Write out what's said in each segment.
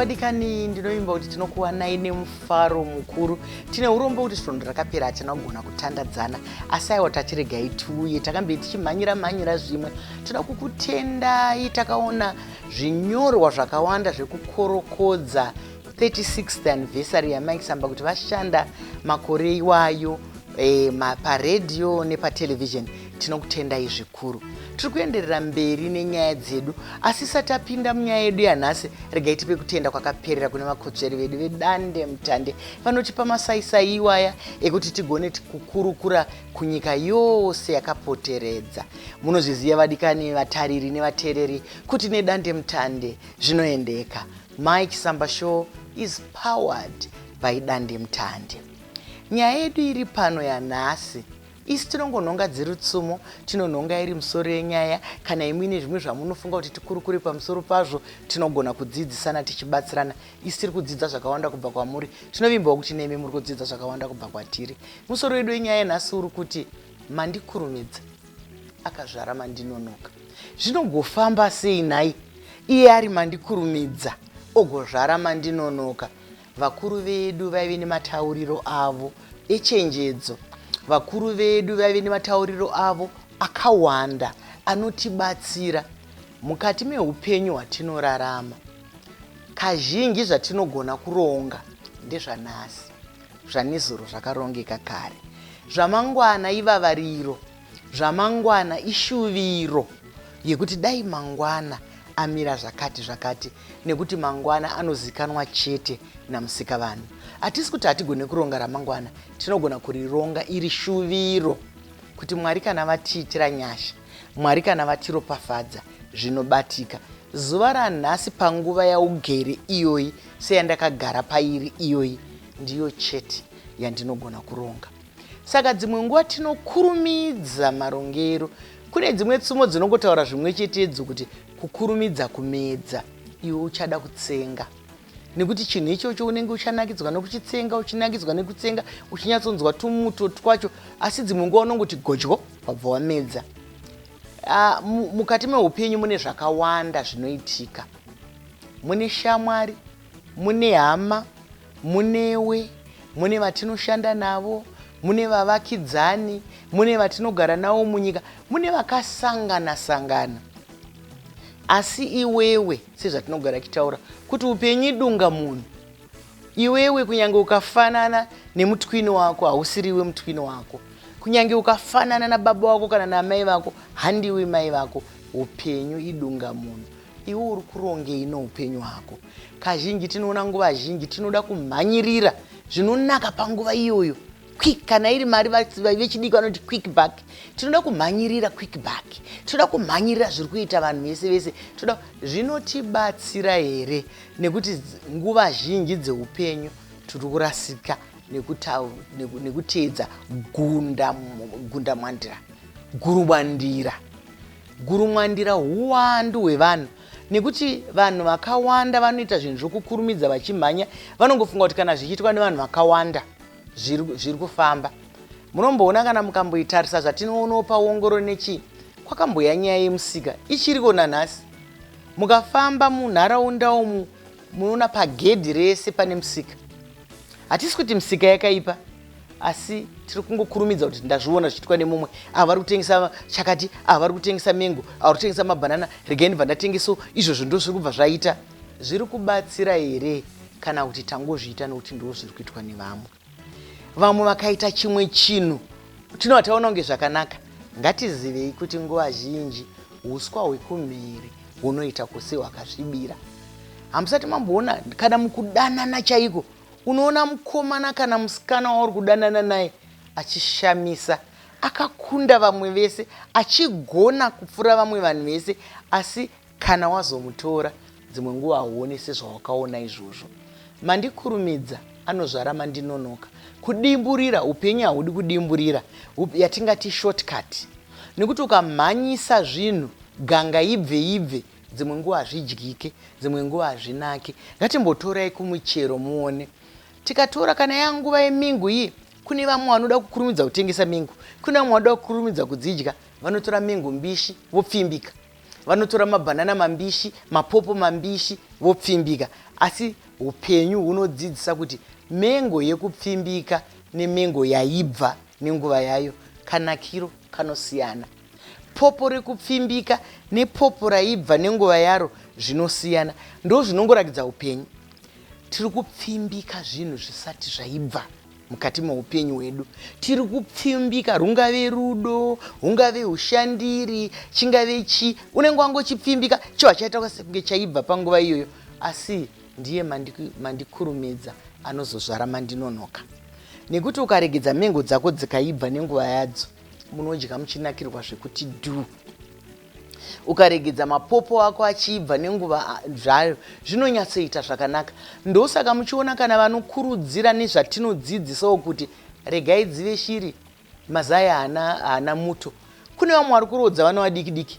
Vadikani ndinovimba kuti tinokuwanai nemufaro mukuru. Tine urombo kuti svondo rakapera hatina kugona kutandadzana, asi aiwa tachiregai tiuye takambeti tichimhanyira zvimwe. Toda kukutendai, takaona zvinyorwa zvakawanda zvekukorokodza 36th anniversary yaMaisamba kuti vashanda makore iwayo paredhiyo nepatelevision. Tinokutendai zvikuru. Tiri kuenderera mberi nenyaya dzedu, asi satapinda munyaya yedu yanhasi, regai tipe kutenda kwakaperera kune vakotsveri vedu vedandemutande vanotipa masaisai iwaya ekuti tigone kukurukura kunyika yose yakapoteredza. Munozviziva vadikani, vatariri nevateereri, kuti nedandemutande zvinoendeka. My Chisamba show is powered by Dandemutande. Nyaya yedu iri pano yanhasi, isi tinongonhonga dziri tsumo, tinonhonga iri musoro yenyaya, kana imwine zvimwe zvamunofunga kuti tikurukure pamusoro pazvo, tinogona kudzidzisana tichibatsirana. Isi tiri kudzidza zvakawanda kubva kwamuri, tinovimbawo kuti nemi muri kudzidza zvakawanda kubva kwatiri. Musoro wedu wenyaya nhasi uri kuti mandikurumidze akazvara mandinonoka. Zvinogofamba sei nhai iye ari mandikurumidza ogozvara mandinonoka? Vakuru vedu vaive nematauriro avo echenjedzo. Vakuru vedu vaive nematauriro avo akawanda anotibatsira mukati meupenyu hwatinorarama. Kazhinji zvatinogona kuronga ndezvanhasi, zvanezuro zvakarongeka kare. Zvamangwana ivavariro, zvamangwana ishuviro yekuti dai mangwana amira zvakati, nekuti mangwana anozikanwa chete namusikavanhu. Hatisi kuti hatigone kuronga ramangwana, tinogona kurironga iri shuviro kuti Mwari kana vatiitira nyasha, Mwari kana vatiropafadza, zvinobatika. Zuva ranhasi panguva yaugere iyoyi, seyandakagara pairi iyoyi, ndiyo chete yandinogona kuronga. Saka dzimwe nguva tinokurumidza marongero. Kune dzimwe tsumo dzinongotaura zvimwe chetedzo kuti kukurumidza kumedza, iwe uchada kutsenga. Nekuti chinhu ichocho unenge uchanakidzwa nekuchitsenga, uchinakidzwa nekutsenga, uchinyatsonzwa tumuto twacho, asi dzimwe nguva unongoti godyo wabva wamedza. Mukati meupenyu mune zvakawanda zvinoitika. Mune shamwari, mune hama, munewe, mune vatinoshanda navo, mune vavakidzani, mune vatinogara navo munyika, mune vakasangana. Asi iwewe, sezvatinogara kitaura, kuti upenyu idunga munhu. Iwewe kunyange ukafanana nemutwini wako, hausiriwe mutwini wako. Kunyange ukafanana nababa wako kana namai vako, handiwe mai vako. Upenyu idunga munhu. Iwe uri kurongei noupenyu hwako. Kazhinji tinoona nguva zhinji tinoda kumhanyirira zvinonaka panguva iyoyo. Quick, kana iri mari vechidiki vanoti quick back. Tinoda kumhanyirira quick back. Tinoda kumhanyirira zviri kuita vanhu vese. Zvinotibatsira here? Nekuti nguva zhinji dzeupenyu tiri kurasika nekuteedza gurumwandira uwandu hwevanhu. Nekuti vanhu vakawanda vanoita zvinhu zvokukurumidza vachimhanya, vanongofunga kuti kana zvichiitwa nevanhu vakawanda zviri kufamba. Munomboona kana mukamboitarisa zvatinoonawo paongoro nechi, kwakamboya nyaya yemusika ichiriko nanhasi. Mukafamba munharaunda umu munoona pagedhi rese pane musika. Hatisi kuti musika yakaipa, asi tiri kungokurumidza kuti ndazviona zvichiitwa nemumwe. Vari kutengesa chakati, vari kutengesa mengo, vari kutengesa mabhanana, regai ndibva ndatengeso, izvozvo ndo zviri kubva zvaita. Zviri kubatsira here kana kuti tangozviita nokuti ndo zviri kuitwa nevamwe? Vamwe vakaita chimwe chinhu taona kunge zvakanaka. Ngatizivei kuti nguva zhinji uswa hwekumhiri hunoita kuse hwakasvibira. Hamusati mamboona kana mukudanana chaiko, unoona mukomana kana musikana wauri kudanana naye achishamisa, akakunda vamwe vese, achigona kupfuura vamwe vanhu vese, asi kana wazomutora dzimwe nguva hauone sezvawakaona izvozvo. Mandikurumidza anozvara mandinonoka. Kudimburira, upenyu haudi kudimburira, yatingati shortcut. Nekuti ukamhanyisa zvinhu ganga ibve, dzimwe nguva hazvidyike, dzimwe nguva hazvinake. Ngatimbotorai kumuchero muone. Tikatora kana yanguva yemingu iyi, kune vamwe vanoda kukurumidza kutengesa mingu, kune vamwe vanoda kukurumidza kudzidya, vanotora mingu mbishi vopfimbika. Vanotora mabhanana mambishi, mapopo mambishi vopfimbika. asi upenyu hunodzidzisa kuti mengo yekupfimbika nemengo yaibva nenguva yayo kanakiro kanosiyana. Popo rekupfimbika nepopo raibva nenguva yaro zvinosiyana. Ndo zvinongorakidza upenyu. Tiri kupfimbika zvinhu zvisati zvaibva mukati meupenyu hwedu. Tiri kupfimbika, rungave rudo, hungave ushandiri, chingave chi, unenge wangochipfimbika cho chaita kunge chaibva panguva iyoyo, asi ndiye mandikurumidza anozozvara mandinonoka. Nekuti ukaregedza mengo dzako dzikaibva nenguva yadzo, munodya muchinakirwa zvekuti dhu. Ukaregedza mapopo ako achibva nenguva zvayo, zvinonyatsoita zvakanaka. Ndosaka muchiona kana vanokurudzira nezvatinodzidzisawo kuti regai dzive shiri, mazai haana muto. Kune vamwe vari kurodza vana vadiki-diki,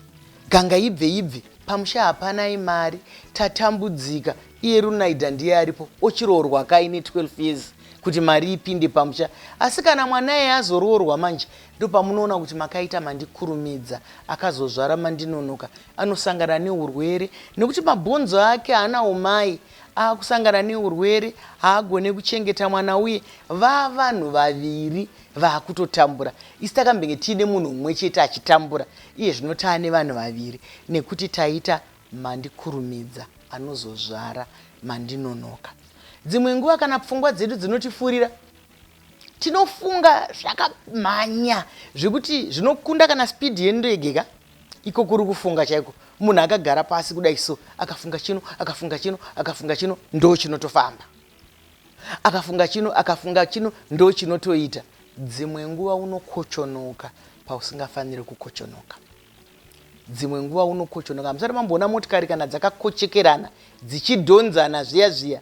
ganga ibve, pamusha hapanai mari, tatambudzika. Iye Runaidha ndiye aripo, ochiroorwa kaine 12 years kuti mari ipinde pamusha. Asi kana mwana iye azoroorwa manje, ndo pamunoona kuti makaita mandikurumidza akazozvara mandinonoka. Anosangana neurwere nekuti mabhonzo ake haana umai, akusangana neurwere, haagone kuchengeta mwana uye vanhu vaviri vaakutotambura. Isi takambenge tiine munhu mumwe chete achitambura, iye zvino taane vanhu vaviri nekuti taita mandikurumidza anozozvara mandinonoka. Dzimwe nguva kana pfungwa dzedu dzinotifurira, tinofunga zvakamhanya zvekuti zvinokunda kana spidi yendege iko kuri kufunga chaiko. Munhu akagara pasi kudai so, akafunga chino, ndo chinotofamba. Akafunga chino, ndo chinotoita. Dzimwe nguva unokochonoka pausingafaniri kukochonoka. Dzimwe nguva unokochonoka. Musati mamboona motikari kana dzakakochekerana dzichidhonzana zviya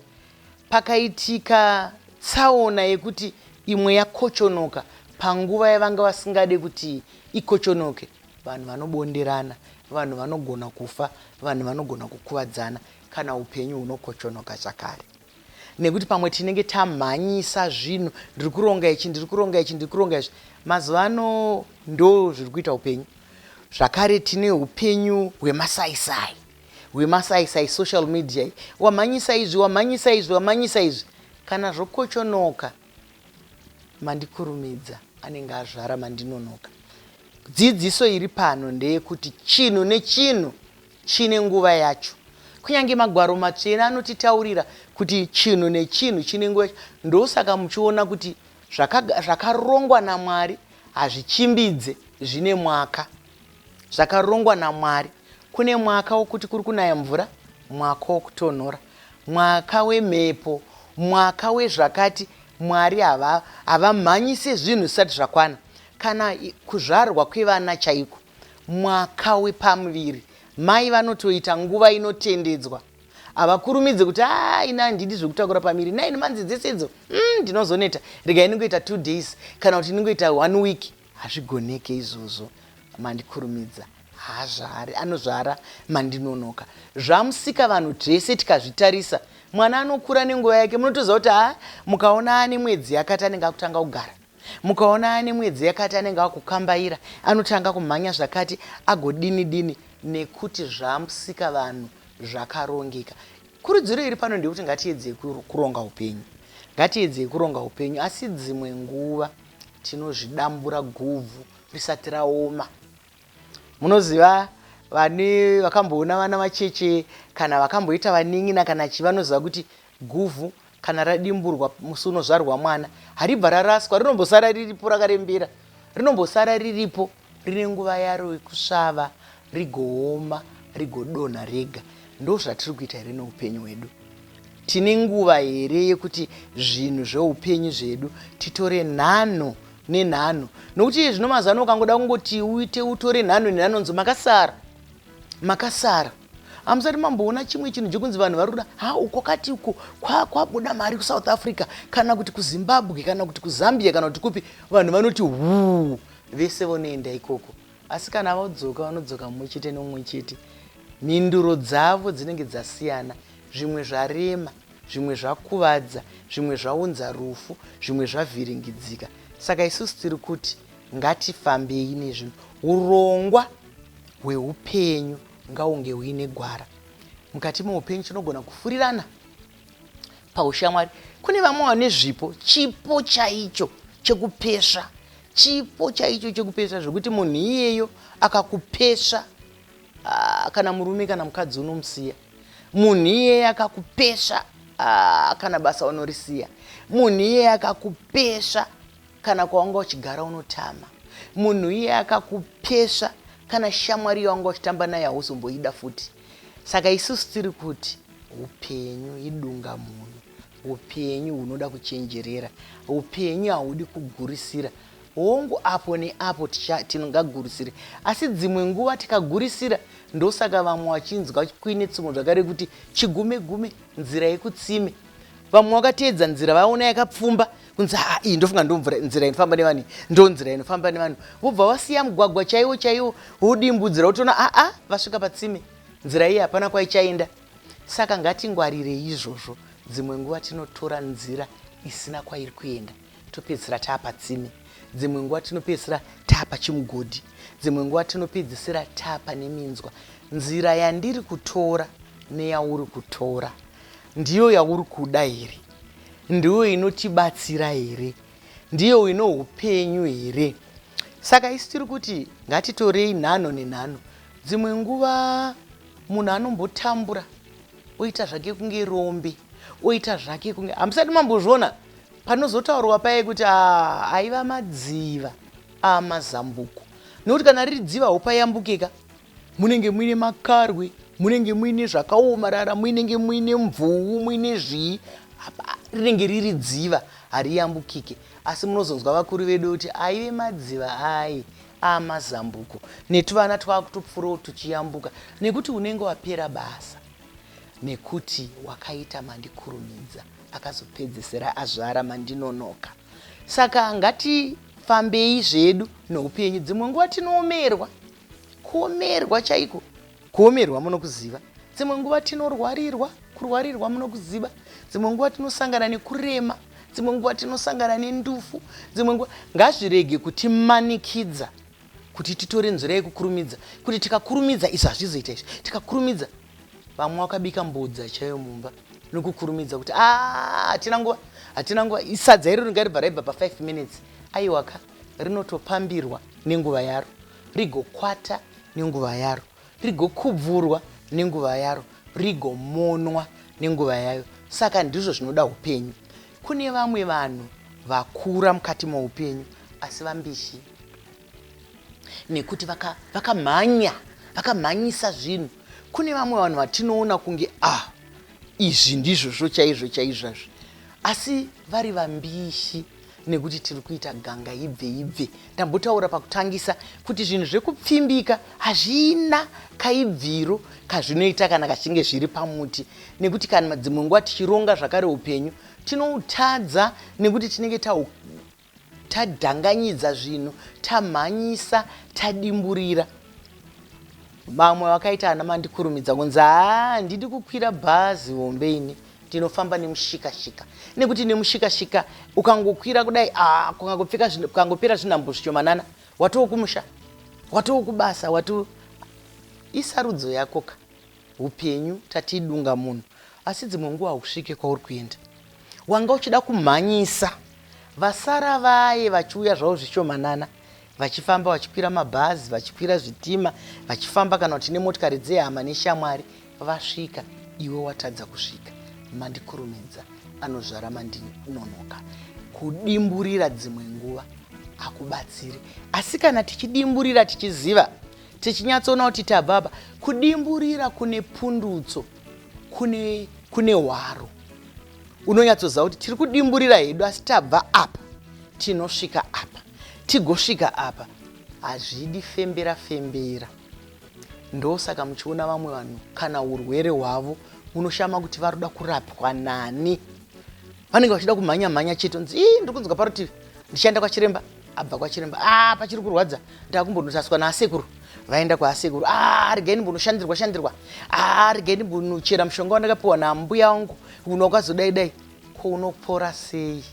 pakaitika tsaona yekuti imwe yakochonoka panguva yavanga vasingade kuti ikochonoke, vanhu vanobonderana, vanhu vanogona kufa, vanhu vanogona kukuvadzana kana upenyu hunokochonoka zvakare. Nekuti pamwe tinenge tamhanyisa zvinhu, ndiri kuronga ichi. Mazuva ano ndo zviri kuita upenyu. Zvakare tine upenyu hwemasaisai social media. Wamhanyisa izvi. Kana zvokochonoka, mandikurumidza anenge azvara mandinonoka. Dzidziso iri pano ndeyekuti chinhu nechinhu chine nguva yacho. Kunyange magwaro matsvene anotitaurira kuti chinhu nechinhu chine nguva yacho. Ndosaka muchiona kuti zvakarongwa naMwari hazvichimbidze zvine mwaka. Zvakarongwa naMwari. Kune mwaka wokuti kuri kunaya mvura, mwaka wokutonhora, mwaka wemhepo, mwaka wezvakati. Mwari havamhanyise zvinhu zvisati zvakwana. Kana kuzvarwa kwevana chaiko, mwaka wepamuviri, mai vanotoita nguva inotendedzwa. Havakurumidze kuti ina handidi zvekutakura pamiri, naini manzidzisedzo, ndinozoneta, rega inongoita 2 days kana kuti inongoita 1 week. Hazvigoneke izvozvo. Mandikurumidza hazvare, anozvara mandinonoka. Zvamusika vanhu zvese tikazvitarisa, mwana anokura nenguva yake. Munotoziva kuti mukaona ane mwedzi yakati anenge akutanga kugara, mukaona ane mwedzi yakati anenge akukambaira, anotanga kumhanya zvakati, agodini nekuti zvamusika vanhu zvakarongeka. Kurudziro iri pano ndekuti ngatiedzei kuronga upenyu. Ngatiedzei kuronga upenyu, asi dzimwe nguva tinozvidambura guvhu risati raoma. Munoziva vane vakamboona vana vacheche kana vakamboita vanin'ina kana chi, vanoziva kuti guvhu kana radimburwa musi unozvarwa mwana haribva raraswa, rinombosara riripo rakarembera, rinombosara riripo rine nguva yaro yekusvava, rigooma, rigodonha rega. Ndo zvatiri kuita here neupenyu hwedu? Tine nguva here yekuti zvinhu zveupenyu zvedu titore nhano nenhano? Nokuti zvino mazano ukangoda kungoti uite utore nhano nenhano nzo makasara. Hamusati mamboona chimwe chinhu chekunzi vanhu vari kuda uko kati uko kwabuda mari kuSouth Africa kana kuti kuZimbabwe kana kuti kuZambia kana kuti kupi, vanhu vanoti vese vonoenda ikoko. Asi kana vodzoka vanodzoka mumwe chete nomumwe chete. Mhinduro dzavo dzinenge dzasiyana, zvimwe zvarema, zvimwe zvakuvadza, zvimwe zvaunza rufu, zvimwe zvavhiringidzika. Saka isusu tiri kuti ngatifambei nezvinhu. Urongwa hweupenyu ngaunge huine gwara. Mukati meupenyu tinogona kufurirana, paushamwari. Kune vamwe vane zvipo, chipo chaicho chekupesha, chipo chaicho chekupesha zvokuti munhu iyeyo akakupesha, kana murume kana mukadzi unomusiya. Munhu iyeye akakupesha, kana basa unorisiya. Munhu iyeye akakupesha, kana kwawanga uchigara unotama. Munhu iyeye akakupesha, kana shamwari yawanga uchitamba naye hauzomboida futi. Saka isusu tiri kuti upenyu idunga munhu, upenyu hunoda kuchenjerera, upenyu haudi kugurisira. Hongu apo neapo tinongagurisira, asi dzimwe nguva tikagurisira, ndosaka vamwe vachinzwa kuine tsumo zvakare kuti chigume-gume nzira yekutsime. Vamwe vakateedza nzira vaona yakapfumba kunzi iyi ndofunga nzira inofamba nevanhu, ndo nzira inofamba nevanhu. Vobva vasiya mugwagwa chaiwo chaiwo wodimbudzira wotoona vasvika patsime, nzira iyi hapana kwaichaenda. Saka ngatingwarirei izvozvo. Dzimwe nguva tinotora nzira isina kwairi kuenda, topedzisira taapatsime. Dzimwe nguva tinopedzisira taapachimugodhi. Dzimwe nguva tinopedzisira taapaneminzwa. Nzira yandiri kutora neyauri kutora ndiyo yauri kuda here? Ndiyo inotibatsira here? Ndiyo ino upenyu here? Saka isi tiri kuti ngatitorei nhano nenhano. Dzimwe nguva munhu anombotambura oita zvake kunge rombe, oita zvake kunge, hamusati mambozviona panozotaurwa paye kuti aiva madziva amazambuko. Nokuti kana riri dziva haupayambukika, munenge muine makarwe, munenge muine zvakaomarara, munenge muine mvuu, muine zvii, rinenge riri dziva hariyambukike. Asi munozonzwa vakuru vedu kuti aive madziva ai amazambuko, netuvana twakutopfurawo tuchiyambuka, nekuti unenge wapera basa, nekuti wakaita mandikurumidza akazopedzesera azvara mandinonoka. Saka ngatifambei zvedu noupenyu. Dzimwe nguva tinoomerwa, kuomerwa chaiko, kuomerwa munokuziva. Dzimwe nguva tinorwarirwa, kurwarirwa munokuziva. Dzimwe nguva tinosangana nekurema, dzimwe nguva tinosangana nendufu, dzimwe nguva. Ngazvirege kutimanikidza kuti titore nzira yekukurumidza, kuti tikakurumidza izvi hazvizoita izvi, tikakurumidza. Vamwe wakabika mbodza chaiyo mumba nokukurumidza kuti hatina nguva, isadza iri ringaribva raibva pa5 minutes. Aiwaka rinotopambirwa nenguva yaro, rigokwata nenguva yaro, rigokubvurwa nenguva yaro, rigomonwa nenguva yayo. Saka ndizvo zvinoda upenyu. Kune vamwe vanhu vakura mukati moupenyu asi vambishi, nekuti vakamhanyisa zvinhu. Kune vamwe vanhu vatinoona kunge izvi ndizvo chaizvo chaizvazvo, asi vari vambishi, nekuti tiri kuita ganga ibve. Ndambotaura pakutangisa kuti zvinhu zvekupfimbika hazvina kaibviro kazvinoita kana kachinge zviri pamuti, nekuti kana dzimwe nguva tichironga zvakare upenyu tinoutadza, nekuti tinenge tadhanganyidza zvinhu, tamhanyisa, tadimburira. Vamwe vakaita ana mandikurumidza kunzi ndidi kukwira bhazi hombe ini, ndinofamba nemushikashika. Nekuti nemushikashika ukangokwira kudai kukangopera zvinhambo zvishomanana, watoo kumusha, watoo kubasa, isarudzo yakoka. Upenyu tatidunga munhu, asi dzimwe nguva hausvike kwauri kuenda. Wanga uchida kumhanyisa, vasara vaye vachiuya zvavo zvishomanana, vachifamba vachikwira mabhazi, vachikwira zvitima, vachifamba kana kuti nemotikari dzehama neshamwari, vasvika, iwe watadza kusvika. Mandikurumidza anozvara mandinonoka. Kudimburira dzimwe nguva hakubatsiri, asi kana tichidimburira tichiziva, tichinyatsoona kuti tababa, kudimburira kune pundutso, kune hwaro. Unonyatsoziva kuti tiri kudimburira hedu, asi tabva apa tinosvika apa, tigosvika apa, hazvidi fembera. Ndosaka muchiona vamwe vanhu kana urwere hwavo unoshama kuti varoda kurapwa nani, vanenge vachida kumhanya chete, nzi ndikunzwa parutivi, ndichaenda kwachiremba, abva kwachiremba, pachiri kurwadza, ndakumbonotaswa naasekuru, vaenda kwaasekuru, regai ndimbonoshandirwa, regai ndimbonochera mushonga wandakapiwa nambuya wangu, uno wakazodai, ko unopora sei?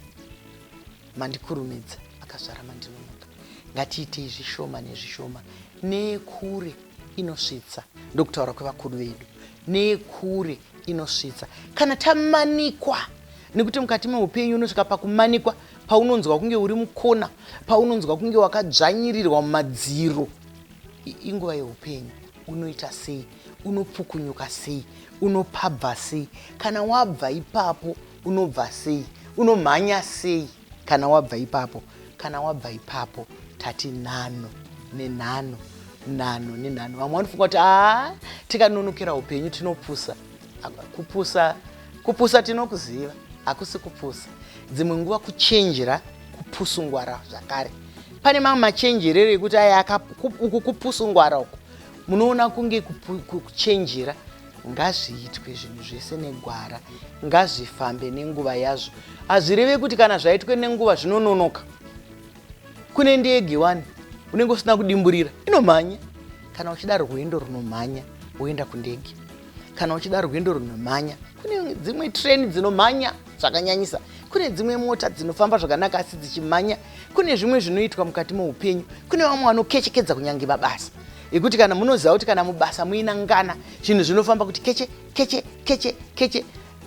Mandikurumidza akazvara mandinonoka. Ngatiitei zvishoma nezvishoma, nekure inosvitsa, ndokutaura kwevakuru vedu, nekure inosvitsa. Kana tamanikwa nekuti mukati meupenyu unosvika pakumanikwa, paunonzwa kunge uri mukona, paunonzwa kunge wakadzvanyirirwa mumadziro. Inguva yeupenyu. Unoita sei? Unopukunyuka sei? Unopabva sei? Kana wabva ipapo unobva sei? Unomhanya sei? Kana wabva ipapo. Kana wabva ipapo tati nhano nenhano, nhano nenhano. Vamwe vanofunga kuti tikanonokera upenyu tinopusa. Kupusa tinokuziva, hakusi kupusa. Dzimwe nguva kuchenjera kupusungwara zvakare. Pane mamwe machenjerero ekuti uku kupusungwara uku munoona kunge kuchenjera. Ngazviitwe zvinhu zvese negwara, ngazvifambe nenguva yazvo. Hazvireve kuti kana zvaitwe nenguva zvinononoka. Kune ndege wani unenge usina kudimburira, inomhanya. Kana uchida rwendo runomhanya, woenda kundege. Kana uchida rwendo runomhanya, kune dzimwe treni dzinomhanya zvakanyanyisa. Kune dzimwe mota dzinofamba zvakanaka asi dzichimhanya. Kune zvimwe zvinoitwa mukati meupenyu. Kune vamwe vanokechekedza kunyange mabasa. Ekuti kana munoziva kuti kana mubasa muina ngana, zvinhu zvinofamba kuti keche keche keche keche.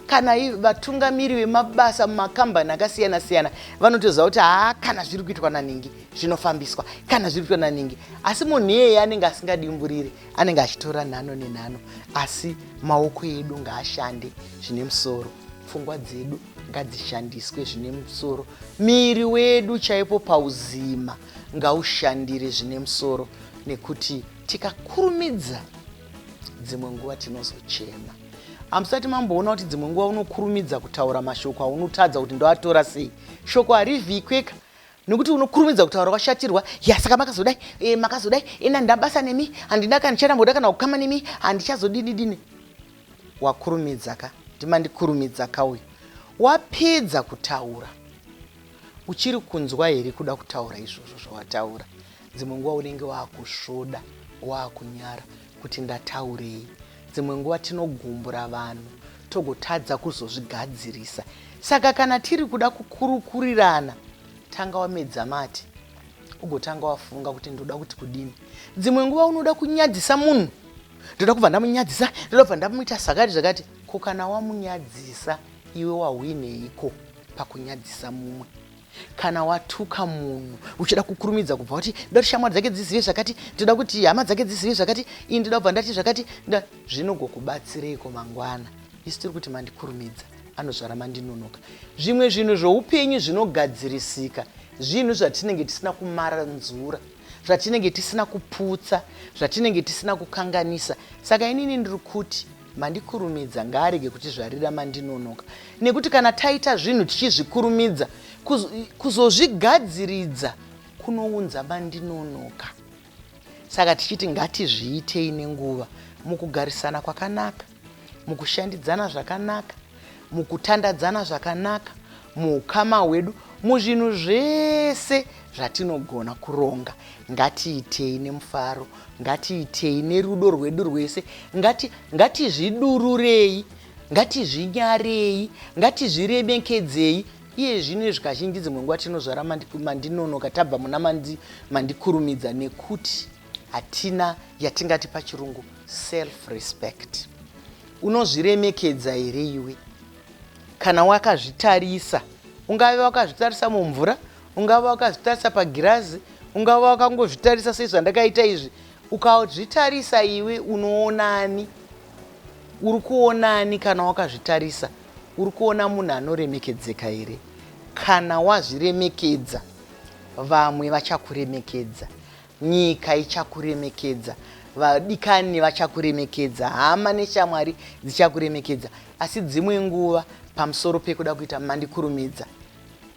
Kana vatungamiri vemabasa mumakambani akasiyana siyana vanotoziva kuti kana zviri kuitwa naningi zvinofambiswa, kana zviri kuitwa naningi. Asi munhu iyeye anenge asingadimburiri, anenge achitora nhano nenhano. Asi maoko edu ngaashande zvine musoro, pfungwa dzedu ngadzishandiswe zvine musoro, miri wedu chaipo pauzima ngaushandire zvine musoro. Nekuti tikakurumidza dzimwe nguva tinozochema. Hamusati mamboona kuti dzimwe nguva unokurumidza kutaura mashoko aunotadza kuti ndoatora sei. Shoko harivhikweka nekuti unokurumidza kutaura washatirwa. Saka makazodai, makazodai, ndabasa nemi, handina kana ndichamboda kana kukama nemi, handichazodini. Wakurumidza ka, ndikurumidza ka uyu. Wapedza kutaura, uchiri kunzwa here kuda kutaura izvozvo zvawataura. Dzimwe nguva unenge wakusvoda, wakunyara kuti ndataurei. Dzimwe nguva tinogumbura vanhu togotadza kuzozvigadzirisa. Saka kana tiri kuda kukurukurirana, tanga wamedza mate ugotanga wafunga kuti ndoda kuti kudini. Dzimwe nguva unoda kunyadzisa munhu, ndoda kubva ndamunyadzisa, ndoda kubva ndamuita zvakati zvakati. Ko kana wamunyadzisa, iwe wahwineiko pakunyadzisa mumwe? Kana watuka munhu uchida kukurumidza kubva kuti ndoda kuti shamwari dzake dzizive zvakati, ndoda kuti hama dzake dzizive zvakati, ndoda kubva ndati zvakati, zvinogokubatsireiko mangwana? Isi tiri kuti mandikurumidza anozvara mandinonoka. Zvimwe zvinhu zvoupenyu zvinogadzirisika, zvinhu zvatinenge tisina kumaranzura, zvatinenge tisina kuputsa, zvatinenge tisina kukanganisa. Saka inini ndiri kuti mandikurumidza ngaarege kuti zvarira mandinonoka. Nekuti kana taita zvinhu tichizvikurumidza, kuzozvigadziridza kunounza mandinonoka. Saka tichiti ngatizviitei nenguva, mukugarisana kwakanaka, mukushandidzana zvakanaka, mukutandadzana zvakanaka, muukama hwedu, muzvinhu zvese zvatinogona kuronga. Ngatiitei nemufaro, ngatiitei nerudo rwedu rwese, ngatizvidururei, ngatizvinyarei, ngatizviremekedzei. Iye zvino zvizhinji dzimwe nguva tinozvara mandinonoka tabva muna mandikurumidza, nekuti hatina yatingati pachirungu self respect. Unozviremekedza here iwe? Kana wakazvitarisa, ungave wakazvitarisa mumvura, ungave wakazvitarisa pagirazi, ungave wakangozvitarisa sezvandakaita izvi, ukazvitarisa iwe unoonani? Uri kuonani kana wakazvitarisa? Uri kuona munhu anoremekedzeka here? Kana wazviremekedza, vamwe vachakuremekedza, nyika ichakuremekedza, vadikani vachakuremekedza, hama neshamwari dzichakuremekedza. Asi dzimwe nguva pamusoro pekuda kuita mandikurumidza,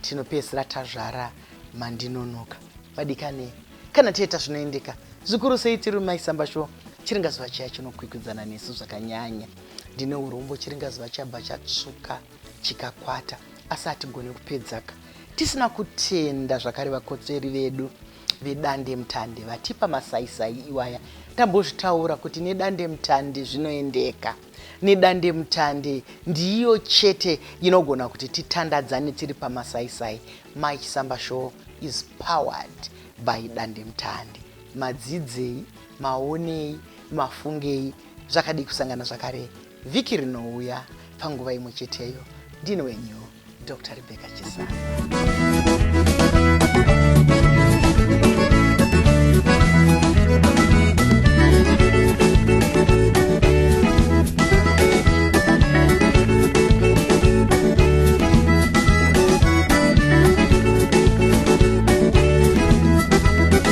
tinopedzisira tazvara mandinonoka. Vadikani, kana tiita zvinoendeka, zvikuru sei tiri muMaisamba Show, chiringazuva chaya chinokwikwidzana nesu zvakanyanya. Ndine urombo chiringazuva chabva chatsvuka chikakwata, asi hatigone kupedzaka tisina kutenda zvakare vakotseri vedu vedandemutande vatipa masaisai iwaya. Ndambozvitaura kuti nedandemutande zvinoendeka. Nedandemutande ndiyo chete inogona kuti titandadzane tiri pamasaisai. MAISAMBA SHOW is powered by dandemutande. Madzidzei, maonei, mafungei, zvakadi kusangana zvakare vhiki rinouya panguva imwe cheteyo. Ndini wenyu Dr. Rebecca CHISAMBA.